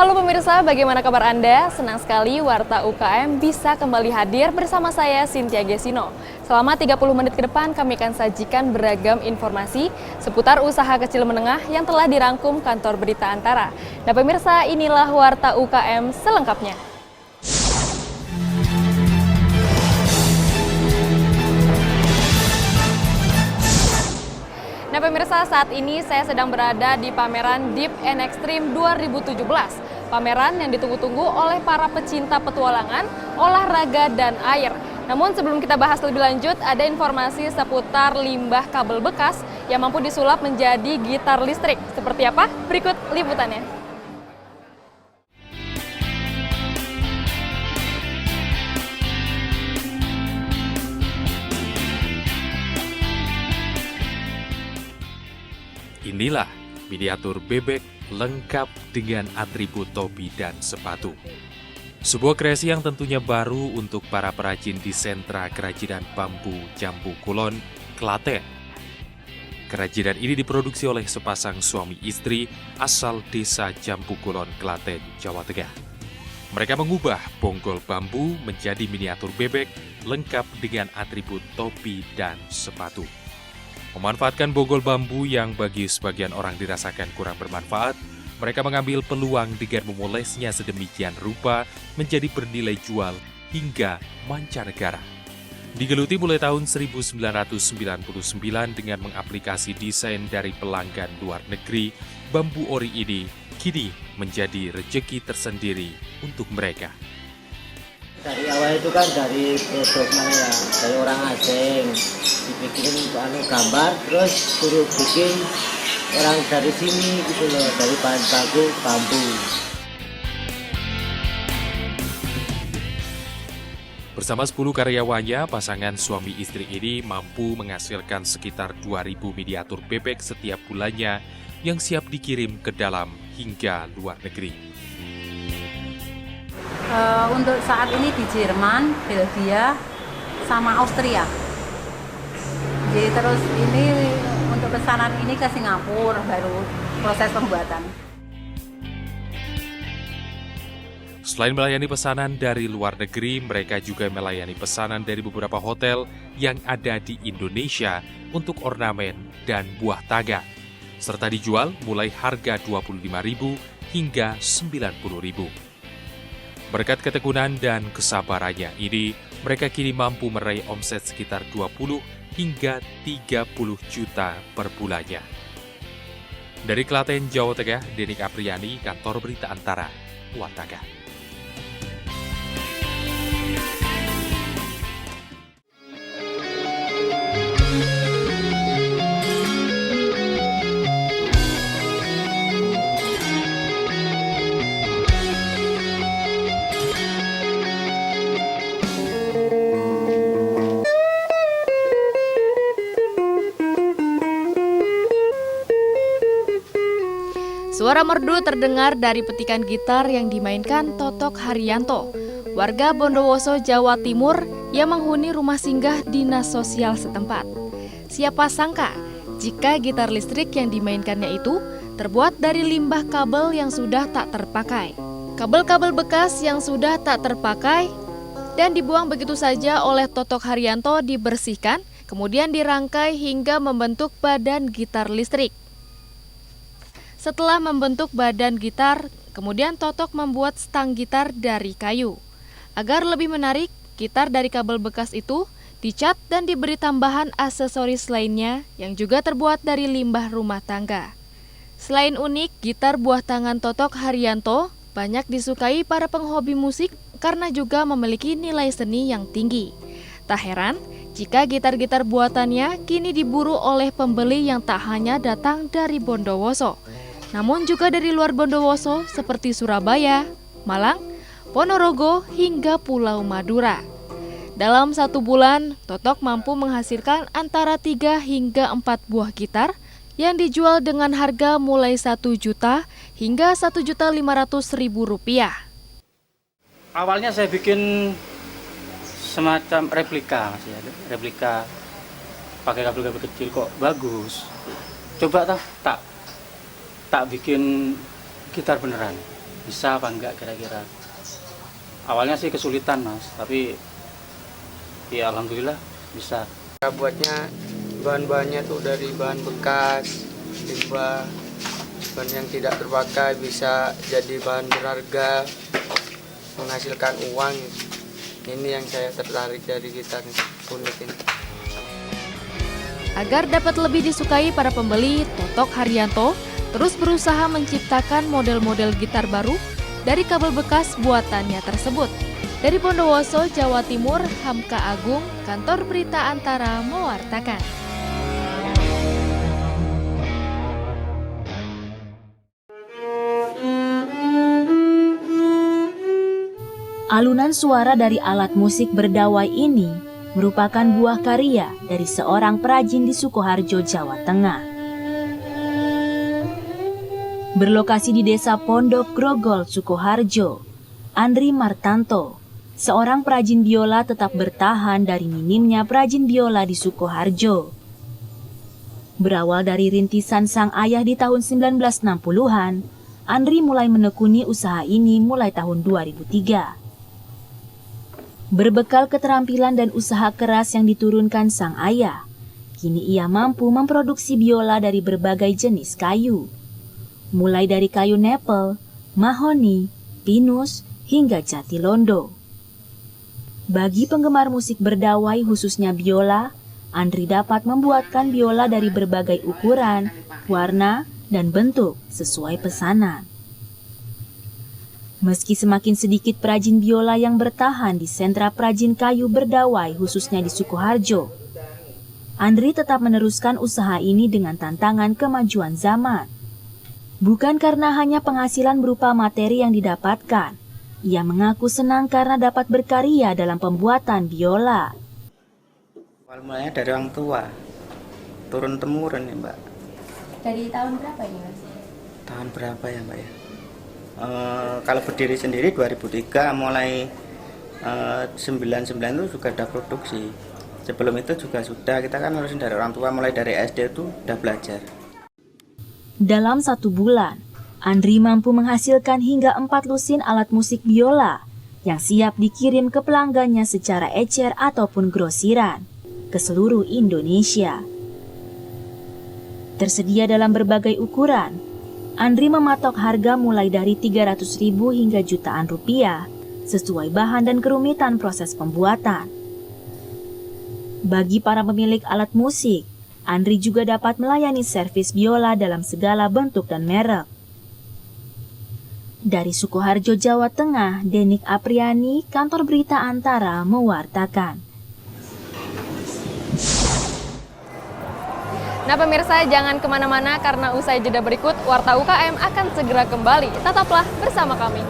Halo pemirsa, bagaimana kabar Anda? Senang sekali Warta UKM bisa kembali hadir bersama saya Cynthia Gesino. Selama 30 menit ke depan kami akan sajikan beragam informasi seputar usaha kecil menengah yang telah dirangkum kantor berita Antara. Nah pemirsa, inilah Warta UKM selengkapnya. Nah pemirsa, saat ini saya sedang berada di pameran Deep and Extreme 2017. Pameran yang ditunggu-tunggu oleh para pecinta petualangan, olahraga, dan air. Namun sebelum kita bahas lebih lanjut, ada informasi seputar limbah kabel bekas yang mampu disulap menjadi gitar listrik. Seperti apa? Berikut liputannya. Inilah miniatur bebek lengkap dengan atribut topi dan sepatu. Sebuah kreasi yang tentunya baru untuk para perajin di sentra kerajinan bambu Jambu Kulon, Klaten. Kerajinan ini diproduksi oleh sepasang suami istri asal desa Jambu Kulon, Klaten, Jawa Tengah. Mereka mengubah bonggol bambu menjadi miniatur bebek lengkap dengan atribut topi dan sepatu. Memanfaatkan bonggol bambu yang bagi sebagian orang dirasakan kurang bermanfaat, mereka mengambil peluang dengan memolesnya sedemikian rupa menjadi bernilai jual hingga mancanegara. Digeluti mulai tahun 1999 dengan mengaplikasi desain dari pelanggan luar negeri, bambu ori ini kini menjadi rejeki tersendiri untuk mereka. Dari awal itu kan dari produk mana ya, dari orang asing dibikin gambar, terus suruh bikin orang dari sini gitu loh, dari bahan baku bambu. Bersama 10 karyawannya, pasangan suami istri ini mampu menghasilkan sekitar 2.000 miniatur bebek setiap bulannya yang siap dikirim ke dalam hingga luar negeri. Untuk saat ini di Jerman, Belgia, sama Austria. Jadi terus ini untuk pesanan ini ke Singapura baru proses pembuatan. Selain melayani pesanan dari luar negeri, mereka juga melayani pesanan dari beberapa hotel yang ada di Indonesia untuk ornamen dan buah tangga, serta dijual mulai harga Rp25.000 hingga Rp90.000. Berkat ketekunan dan kesabarannya ini, mereka kini mampu meraih omset sekitar 20 hingga 30 juta per bulannya. Dari Klaten, Jawa Tengah, Denik Apriani, Kantor Berita Antara, Watangga. Suara merdu terdengar dari petikan gitar yang dimainkan Totok Haryanto, warga Bondowoso, Jawa Timur yang menghuni rumah singgah dinas sosial setempat. Siapa sangka jika gitar listrik yang dimainkannya itu terbuat dari limbah kabel yang sudah tak terpakai. Kabel-kabel bekas yang sudah tak terpakai dan dibuang begitu saja oleh Totok Haryanto dibersihkan, kemudian dirangkai hingga membentuk badan gitar listrik. Setelah membentuk badan gitar, kemudian Totok membuat stang gitar dari kayu. Agar lebih menarik, gitar dari kabel bekas itu dicat dan diberi tambahan aksesoris lainnya yang juga terbuat dari limbah rumah tangga. Selain unik, gitar buah tangan Totok Haryanto banyak disukai para penghobi musik karena juga memiliki nilai seni yang tinggi. Tak heran jika gitar-gitar buatannya kini diburu oleh pembeli yang tak hanya datang dari Bondowoso, namun juga dari luar Bondowoso seperti Surabaya, Malang, Ponorogo, hingga Pulau Madura. Dalam 1 bulan, Totok mampu menghasilkan antara 3 hingga 4 buah gitar yang dijual dengan harga mulai 1 juta hingga Rp1.500.000. Awalnya saya bikin semacam replika, Mas ya. Replika pakai kabel-kabel kecil kok bagus. Coba tak bikin gitar beneran. bisa apa enggak kira-kira. Awalnya sih kesulitan Mas, tapi ya alhamdulillah bisa. Buatnya bahan-bahannya tuh dari bahan bekas, limbah, bahan yang tidak terpakai bisa jadi bahan berharga, menghasilkan uang. Ini yang saya tertarik dari gitar unik ini. Agar dapat lebih disukai para pembeli, Totok Haryanto terus berusaha menciptakan model-model gitar baru dari kabel bekas buatannya tersebut. Dari Bondowoso, Jawa Timur, Hamka Agung, Kantor Berita Antara mewartakan. Alunan suara dari alat musik berdawai ini merupakan buah karya dari seorang perajin di Sukoharjo, Jawa Tengah. Berlokasi di Desa Pondok Grogol, Sukoharjo, Andri Martanto, seorang perajin biola, tetap bertahan dari minimnya perajin biola di Sukoharjo. Berawal dari rintisan sang ayah di tahun 1960-an, Andri mulai menekuni usaha ini mulai tahun 2003. Berbekal keterampilan dan usaha keras yang diturunkan sang ayah, kini ia mampu memproduksi biola dari berbagai jenis kayu. Mulai dari kayu nepel, mahoni, pinus, hingga jati londo. Bagi penggemar musik berdawai khususnya biola, Andri dapat membuatkan biola dari berbagai ukuran, warna, dan bentuk sesuai pesanan. Meski semakin sedikit perajin biola yang bertahan di sentra perajin kayu berdawai khususnya di Sukoharjo, Andri tetap meneruskan usaha ini dengan tantangan kemajuan zaman. Bukan karena hanya penghasilan berupa materi yang didapatkan, ia mengaku senang karena dapat berkarya dalam pembuatan biola. Awal mulanya dari orang tua, turun-temurun ya Mbak. Dari tahun berapa ini Mas? Tahun berapa ya Mbak ya? Kalau berdiri sendiri 2003, mulai 99 itu juga ada produksi. Sebelum itu juga sudah, kita kan harus dari orang tua, mulai dari SD itu udah belajar. Dalam 1 bulan, Andri mampu menghasilkan hingga 4 lusin alat musik biola yang siap dikirim ke pelanggannya secara ecer ataupun grosiran ke seluruh Indonesia. Tersedia dalam berbagai ukuran, Andri mematok harga mulai dari 300.000 hingga jutaan rupiah sesuai bahan dan kerumitan proses pembuatan. Bagi para pemilik alat musik, Andri juga dapat melayani servis biola dalam segala bentuk dan merek. Dari Sukoharjo, Jawa Tengah, Denik Apriani, Kantor Berita Antara mewartakan. Nah pemirsa, jangan kemana-mana karena usai jeda berikut, Warta UKM akan segera kembali. Tetaplah bersama kami.